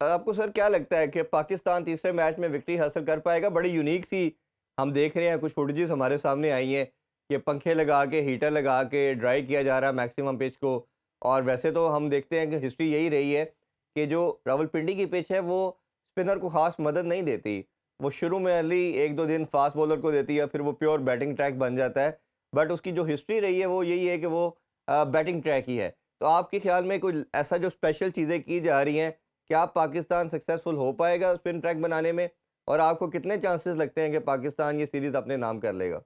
आपको सर क्या लगता है कि पाकिस्तान तीसरे मैच में विक्ट्री हासिल कर पाएगा? बड़ी यूनिक सी हम देख रहे हैं, कुछ फुटेजेस हमारे सामने आई हैं कि पंखे लगा के, हीटर लगा के ड्राई किया जा रहा है मैक्सिमम पिच को। और वैसे तो हम देखते हैं कि हिस्ट्री यही रही है कि जो रावलपिंडी की पिच है वो स्पिनर को ख़ास मदद नहीं देती। वो शुरू में अर्ली 1-2 दिन फास्ट बॉलर को देती है, फिर वो प्योर बैटिंग ट्रैक बन जाता है। बट उसकी जो हिस्ट्री रही है वो यही है कि वो बैटिंग ट्रैक ही है। तो आपके ख़्याल में कोई ऐसा जो स्पेशल चीज़ें की जा रही हैं, क्या पाकिस्तान सक्सेसफुल हो पाएगा स्पिन ट्रैक बनाने में? और आपको कितने चांसेस लगते हैं कि पाकिस्तान ये सीरीज़ अपने नाम कर लेगा?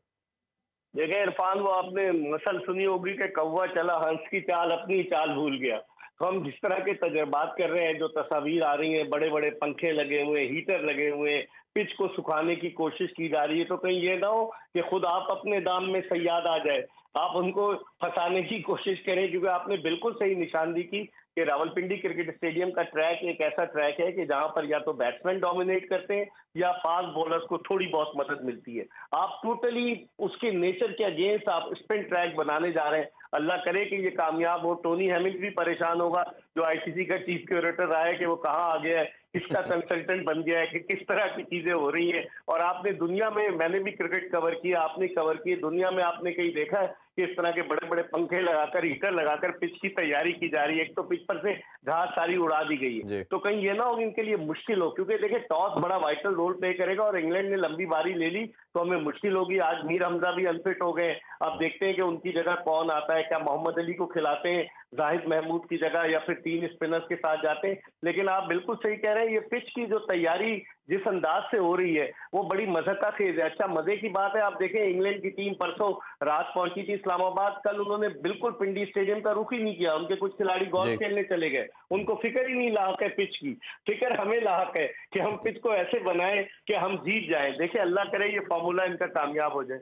देखिए इरफान, वो आपने मसल सुनी होगी कि कौवा चला हंस की चाल, अपनी चाल भूल गया। तो हम जिस तरह के तजर्बात कर रहे हैं, जो तस्वीर आ रही हैं, बड़े बड़े पंखे लगे हुए, हीटर लगे हुए, पिच को सुखाने की कोशिश की जा रही है, तो कहीं ये ना हो कि खुद आप अपने दाम में सयाद आ जाए, आप उनको फंसाने की कोशिश करें। क्योंकि आपने बिल्कुल सही निशानदी की कि रावलपिंडी क्रिकेट स्टेडियम का ट्रैक एक ऐसा ट्रैक है कि जहां पर या तो बैट्समैन डोमिनेट करते हैं या फास्ट बॉलर्स को थोड़ी बहुत मदद मिलती है। आप टोटली उसके नेचर के अगेंस्ट आप स्पिन ट्रैक बनाने जा रहे हैं। अल्लाह करे कि ये कामयाब हो। टोनी हैमिल्स भी परेशान होगा, जो आईसीसी का चीफ क्यूरेटर रहा है, कि वो कहाँ आ गया है, किसका कंसल्टेंट बन गया है, कि किस तरह की चीजें हो रही हैं। और आपने दुनिया में, मैंने भी क्रिकेट कवर किया, आपने कवर किया, दुनिया में आपने कहीं देखा है कि इस तरह के बड़े बड़े पंखे लगाकर, हीटर लगाकर पिच की तैयारी की जा रही है? एक तो पिच पर से घास सारी उड़ा दी गई है। जी। तो कहीं ये ना हो कि इनके लिए मुश्किल हो, क्योंकि देखिए टॉस बड़ा वाइटल रोल प्ले करेगा, और इंग्लैंड ने लंबी बारी ले ली तो हमें मुश्किल होगी। आज मीर हमजा भी अनफिट हो गए। अब देखते हैं कि उनकी जगह कौन आता है। क्या मोहम्मद अली को खिलाते हैं जाहिद महमूद की जगह, या फिर 3 स्पिनर्स के साथ जाते हैं? लेकिन आप बिल्कुल सही कह रहे हैं, ये पिच की जो तैयारी जिस अंदाज से हो रही है वो बड़ी मज़ा खेज है। अच्छा, मजे की बात है, आप देखें इंग्लैंड की टीम परसों रात पहुंची थी इस्लामाबाद, कल उन्होंने बिल्कुल पिंडी स्टेडियम का रुख ही नहीं किया। उनके कुछ खिलाड़ी गोल्फ जी। खेलने चले गए, उनको फिक्र ही नहीं लायक है पिच की। फिक्र हमें लायक है कि हम पिच को ऐसे बनाएं कि हम जीत जाएं। देखिए अल्लाह करे ये फार्मूला इनका कामयाब हो जाए।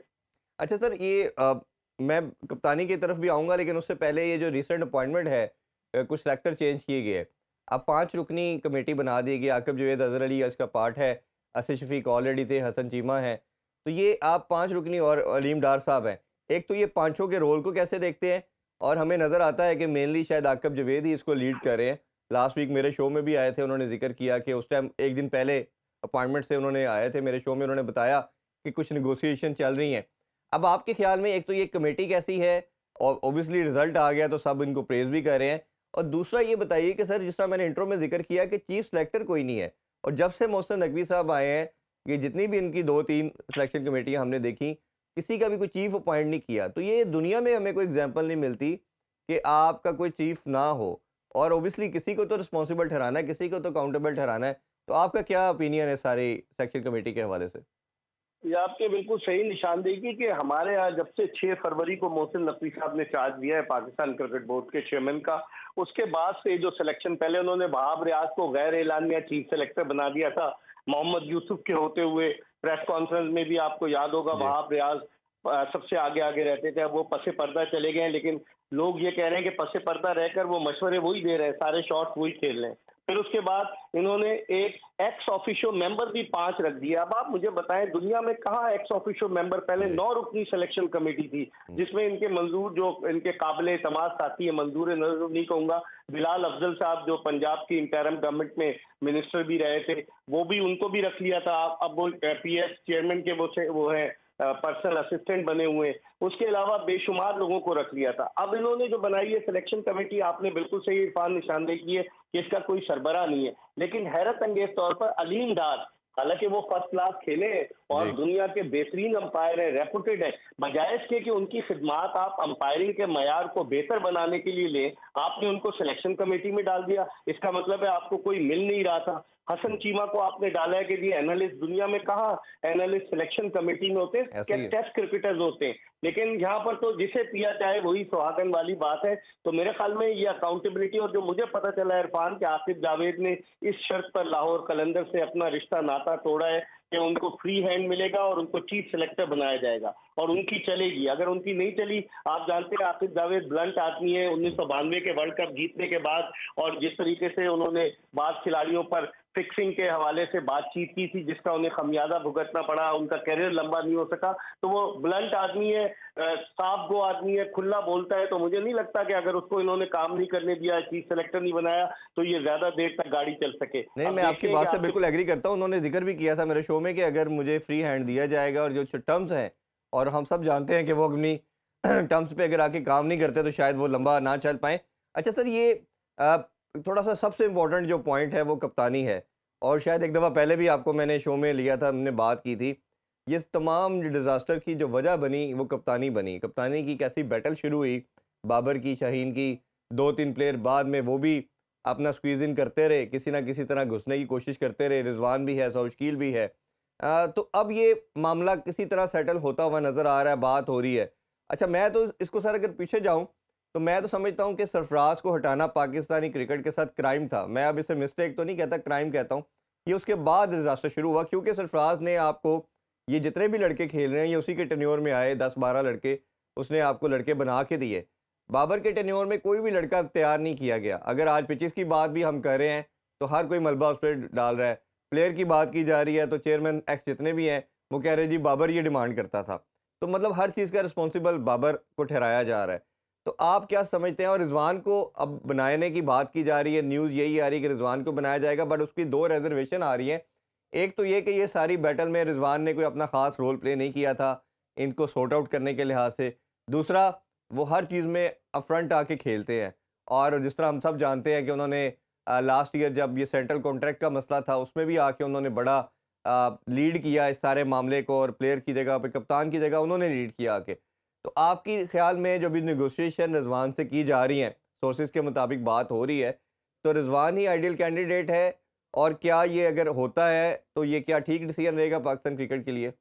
अच्छा सर, ये मैं कप्तानी की तरफ भी आऊँगा, लेकिन उससे पहले ये जो रिसेंट अपॉइंटमेंट है, कुछ सेलेक्टर चेंज किए गए। अब 5 रुकनी कमेटी बना दी गई। आकिब जावेद, अज़हर अली इसका पार्ट है, असद शफ़ीक ऑलरेडी थे, हसन चीमा हैं। तो ये आप 5 रुकनी और अलीम डार साहब हैं। एक तो ये पाँचों के रोल को कैसे देखते हैं? और हमें नज़र आता है कि मेनली शायद आकिब जावेद ही इसको लीड कर रहे हैं। लास्ट वीक मेरे शो में भी आए थे, उन्होंने ज़िक्र किया कि उस टाइम 1 दिन पहले अपॉइंटमेंट से उन्होंने आए थे मेरे शो में, उन्होंने बताया कि कुछ नेगोशिएशन चल रही हैं। अब आपके ख्याल में एक तो ये कमेटी कैसी है? और ऑब्वियसली रिजल्ट आ गया तो सब इनको प्रेज़ भी कर रहे हैं। और दूसरा ये बताइए कि सर, जिस तरह मैंने इंट्रो में ज़िक्र किया कि चीफ सेलेक्टर कोई नहीं है, और जब से मोहसिन नकवी साहब आए हैं, ये जितनी भी इनकी 2-3 सिलेक्शन कमेटियाँ हमने देखी, किसी का भी कोई चीफ अपॉइंट नहीं किया। तो ये दुनिया में हमें कोई एग्ज़ाम्पल नहीं मिलती कि आपका कोई चीफ ना हो। और ऑब्वियसली किसी को तो रिस्पॉन्सिबल ठहराना है, किसी को तो अकाउंटेबल ठहराना है। तो आपका क्या ओपिनियन है सारी सिलेक्शन कमेटी के हवाले से? ये आपके बिल्कुल सही निशानदेही कि हमारे यहाँ जब से 6 फरवरी को मोहसिन नकवी साहब ने चार्ज लिया है पाकिस्तान क्रिकेट बोर्ड के चेयरमैन का, उसके बाद से जो सिलेक्शन, पहले उन्होंने वहाब रियाज को गैर एलानिया चीफ सेलेक्टर बना दिया था, मोहम्मद यूसुफ के होते हुए। प्रेस कॉन्फ्रेंस में भी आपको याद होगा जी। वहाब रियाज सबसे आगे आगे रहते थे। अब वो पसे पर्दा चले गए हैं, लेकिन लोग ये कह रहे हैं कि पसे पर्दा रहकर वो मशवरे वही दे रहे हैं, सारे शॉट्स वही खेल रहे हैं। फिर उसके बाद इन्होंने एक एक्स ऑफिशियो मेंबर भी 5 रख दिया। अब आप मुझे बताएं, दुनिया में कहाँ एक्स ऑफिशियो मेंबर? पहले जी। 9 रुकनी सिलेक्शन कमेटी थी, हुँ। जिसमें इनके मंजूर, जो इनके काबिल एतमाद साथी है, मंजूर नजर नहीं कहूंगा, बिलाल अफजल साहब जो पंजाब की इंटरम गवर्नमेंट में मिनिस्टर भी रहे थे, वो भी, उनको भी रख लिया था। अब वो पीएस चेयरमैन के वो है, पर्सनल असिस्टेंट बने हुए हैं। उसके अलावा बेशुमार लोगों को रख लिया था। अब इन्होंने जो बनाई है सिलेक्शन कमेटी, आपने बिल्कुल सही इरफान निशानदेही की है कि इसका कोई सरबराह नहीं है। लेकिन हैरत अंगेज तौर पर अलीम डार, हालांकि वो फर्स्ट क्लास खेले हैं और जी। दुनिया के बेहतरीन अंपायर है, रेपुटेड है, बजाय इसके कि उनकी खिदमात आप अंपायरिंग के मयार को बेहतर बनाने के लिए लें, आपने उनको सिलेक्शन कमेटी में डाल दिया। इसका मतलब है आपको कोई मिल नहीं रहा था। हसन चीमा को आपने डाला है कि ये एनालिस्ट, दुनिया में कहाँ एनालिस्ट सिलेक्शन कमेटी में होते ऐसा हैं, ही है। टेस्ट क्रिकेटर्स होते हैं। लेकिन यहाँ पर तो जिसे पिया चाहे वही सुहागन वाली बात है। तो मेरे ख्याल में ये अकाउंटेबिलिटी, और जो मुझे पता चला है इरफान कि आसिफ जावेद ने इस शर्त पर लाहौर कलंदर से अपना रिश्ता नाता तोड़ा है कि उनको फ्री हैंड मिलेगा और उनको चीफ सेलेक्टर बनाया जाएगा। और उनकी चलेगी। अगर उनकी नहीं चली, आप जानते हैं आसिफ जावेद ब्लंट आदमी है, 1992 के वर्ल्ड कप जीतने के बाद और जिस तरीके से उन्होंने बाद खिलाड़ियों पर फिक्सिंग के हवाले से बातचीत की थी, जिसका उन्हें खमियाजा भुगतना पड़ा, उनका करियर लंबा नहीं हो सका। तो वो ब्लंट आदमी है, साफ गो आदमी है, खुला बोलता है। तो मुझे नहीं लगता कि अगर उसको इन्होंने काम नहीं करने दिया, चीफ सेलेक्टर नहीं बनाया, तो ये ज्यादा देर तक गाड़ी चल सके। नहीं, अब मैं आपकी देखते हैं कि बात से आखिर बिल्कुल एग्री करता हूँ। उन्होंने ज़िक्र भी किया था मेरे शो में कि अगर मुझे फ्री हैंड दिया जाएगा और जो टर्म्स हैं, और हम सब जानते हैं कि वो अपनी टर्म्स पे अगर आके काम नहीं करते तो शायद वो लंबा ना चल पाएँ। अच्छा सर, ये अ, थोड़ा-सा सबसे इम्पोर्टेंट जो पॉइंट है वो कप्तानी है, और शायद एक दफ़ा पहले भी आपको मैंने शो में लिया था, हमने बात की थी। ये तमाम डिज़ास्टर की जो वजह बनी वो कप्तानी बनी। कप्तानी की कैसी बैटल शुरू हुई, बाबर की, शाहीन की, 2-3 प्लेयर बाद में वो भी अपना स्क्वीज़ इन करते रहे, किसी ना किसी तरह घुसने की कोशिश करते रहे। रिज़वान भी है, सौशकील भी है। तो अब ये मामला किसी तरह सेटल होता हुआ नज़र आ रहा है, बात हो रही है। अच्छा, मैं तो इसको सर अगर पीछे जाऊँ, तो मैं तो समझता हूँ कि सरफराज को हटाना पाकिस्तानी क्रिकेट के साथ क्राइम था। मैं अब इसे मिस्टेक तो नहीं कहता, क्राइम कहता हूँ। ये उसके बाद डिज़ास्टर शुरू हुआ, क्योंकि सरफराज ने आपको, ये जितने भी लड़के खेल रहे हैं ये उसी के टेन्योर में आए, 10-12 लड़के उसने आपको लड़के बना के दिए। बाबर के टेन्योर में कोई भी लड़का तैयार नहीं किया गया। अगर आज पिचेस की बात भी हम कर रहे हैं तो हर कोई मलबा उस पर डाल रहा है। प्लेयर की बात की जा रही है तो चेयरमैन एक्स जितने भी हैं वो कह रहे हैं जी बाबर ये डिमांड करता था। तो मतलब हर चीज़ का रिस्पॉन्सिबल बाबर को ठहराया जा रहा है। तो आप क्या समझते हैं? और रिजवान को अब बनाने की बात की जा रही है, न्यूज़ यही आ रही है कि रिजवान को बनाया जाएगा, बट उसकी दो रिजर्वेशन आ रही हैं। एक तो ये कि ये सारी बैटल में रिजवान ने कोई अपना खास रोल प्ले नहीं किया था इनको सॉर्ट आउट करने के लिहाज से। दूसरा, वो हर चीज़ में अपफ्रंट आके खेलते हैं, और जिस तरह हम सब जानते हैं कि उन्होंने लास्ट ईयर जब ये सेंट्रल कॉन्ट्रैक्ट का मसला था उसमें भी आके उन्होंने बड़ा लीड किया इस सारे मामले को, और प्लेयर की जगह पे, कप्तान की जगह उन्होंने लीड किया आके। तो आपकी ख्याल में जो भी नेगोशिएशन रिजवान से की जा रही हैं, सोर्सेज के मुताबिक बात हो रही है, तो रिजवान ही आइडियल कैंडिडेट है? और क्या ये अगर होता है तो ये क्या ठीक डिसीजन रहेगा पाकिस्तान क्रिकेट के लिए?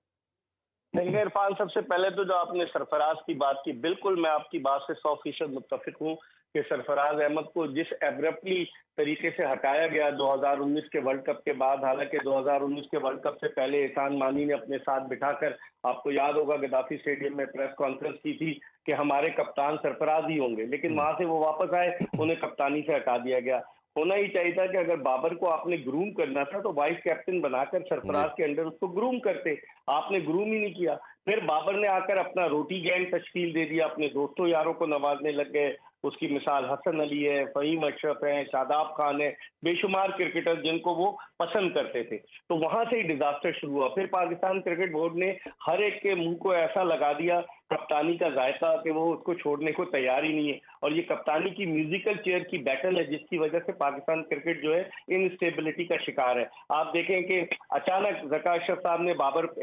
देखिए इरफान, सबसे पहले तो जो आपने सरफराज की बात की, बिल्कुल मैं आपकी बात से 100% मुत्तफिक हूँ कि सरफराज अहमद को जिस एब्रप्टली तरीके से हटाया गया 2019 के वर्ल्ड कप के बाद, हालांकि 2019 के वर्ल्ड कप से पहले एहसान मानी ने अपने साथ बिठाकर, आपको याद होगा, गद्दाफी स्टेडियम में प्रेस कॉन्फ्रेंस की थी कि हमारे कप्तान सरफराज ही होंगे, लेकिन वहां से वो वापस आए, उन्हें कप्तानी से हटा दिया गया। होना ही चाहिए था कि अगर बाबर को आपने ग्रूम करना था तो वाइस कैप्टन बनाकर जी। सरफराज के अंडर उसको ग्रूम करते। आपने ग्रूम ही नहीं किया। फिर बाबर ने आकर अपना रोटी गैंग तश्कील दे दिया, अपने दोस्तों यारों को नवाजने लग गए। उसकी मिसाल हसन अली है, फहीम अशरफ है, शादाब खान है, बेशुमार क्रिकेटर जिनको वो पसंद करते थे। तो वहां से ही डिजास्टर शुरू हुआ। फिर पाकिस्तान क्रिकेट बोर्ड ने हर एक के मुंह को ऐसा लगा दिया कप्तानी का जायका कि वो उसको छोड़ने को तैयार ही नहीं है। और ये कप्तानी की म्यूजिकल चेयर की बैटल है जिसकी वजह से पाकिस्तान क्रिकेट जो है इनस्टेबिलिटी का शिकार है। आप देखें कि अचानक ज़का अशरफ साहब ने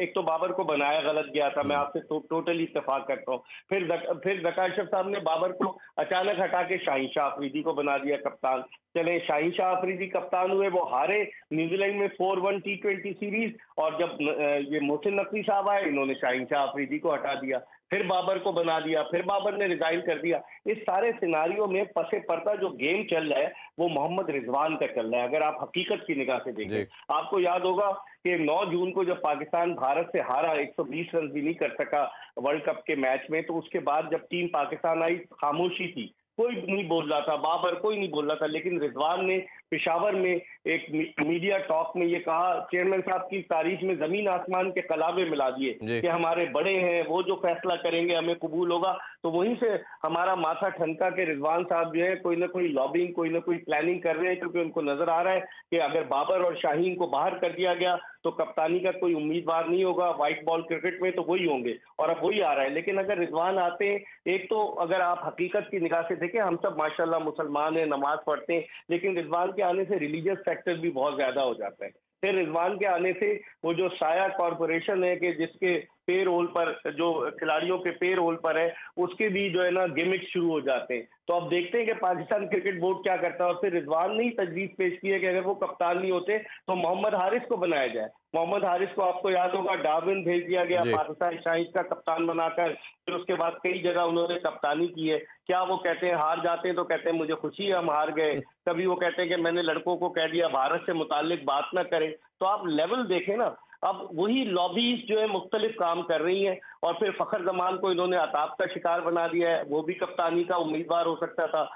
एक तो बाबर को बनाया गलत गया था, मैं हुँ। आपसे टोटली इत्तेफाक करता हूँ। फिर ज़का अशरफ साहब ने बाबर को अचानक हटा के शाहीन शाह अफरीदी को बना दिया कप्तान। चले शाहीन शाह अफरीदी कप्तान हुए, वो हारे न्यूजीलैंड में 4-1 T20 सीरीज, और जब ये मोहसिन नकवी साहब आए, इन्होंने शाहीन शाह अफरीदी को हटा दिया, फिर बाबर को बना दिया, फिर बाबर ने रिजाइन कर दिया। इस सारे सिनारियों में पसे पर्दा जो गेम चल रहा है वो मोहम्मद रिजवान का चल रहा है, अगर आप हकीकत की निगाह से देखें। जी। आपको याद होगा कि 9 जून को जब पाकिस्तान भारत से हारा, 120 रन भी नहीं कर सका वर्ल्ड कप के मैच में, तो उसके बाद जब टीम पाकिस्तान आई, खामोशी थी, कोई नहीं बोल रहा था, बाबर कोई नहीं बोल रहा था, लेकिन रिजवान ने पेशावर में एक मीडिया टॉक में ये कहा, चेयरमैन साहब की तारीफ में जमीन आसमान के कलावे मिला दिए जी। कि हमारे बड़े हैं, वो जो फैसला करेंगे हमें कबूल होगा। तो वहीं से हमारा माथा ठनका के रिजवान साहब जो है कोई ना कोई लॉबिंग, कोई ना कोई प्लानिंग कर रहे हैं, क्योंकि उनको नजर आ रहा है कि अगर बाबर और शाहीन को बाहर कर दिया गया तो कप्तानी का कोई उम्मीदवार नहीं होगा व्हाइट बॉल क्रिकेट में, तो वही होंगे, और अब वही आ रहा है। लेकिन अगर रिजवान आते हैं, एक तो अगर आप हकीकत की निगाह से देखें, हम सब माशाल्लाह मुसलमान हैं, नमाज पढ़ते हैं, लेकिन रिजवान के आने से रिलीजियस फैक्टर भी बहुत ज्यादा हो जाता है। फिर रिजवान के आने से वो जो साया कॉरपोरेशन है कि जिसके पे रोल पर, जो खिलाड़ियों के पे रोल पर है, उसके भी जो है ना गिमिक्स शुरू हो जाते हैं। तो अब देखते हैं कि पाकिस्तान क्रिकेट बोर्ड क्या करता है। और फिर रिजवान ने ही तजवीज़ पेश की है कि अगर वो कप्तान नहीं होते तो मोहम्मद हारिस को बनाया जाए। मोहम्मद हारिस को आपको याद होगा डार्विन भेज दिया गया जी। पाकिस्तान शाहिद का कप्तान बनाकर, फिर उसके बाद कई जगह उन्होंने कप्तानी की है। क्या वो कहते हैं हार जाते हैं तो कहते हैं मुझे खुशी है हम हार गए, कभी वो कहते हैं कि मैंने लड़कों को कह दिया भारत से मुताल्लिक बात ना करें। तो आप लेवल देखें ना, अब वही लॉबीज जो है मुख्तलिफ काम कर रही हैं और फिर फखर जमान को इन्होंने अताब का शिकार बना दिया है, वो भी कप्तानी का उम्मीदवार हो सकता था।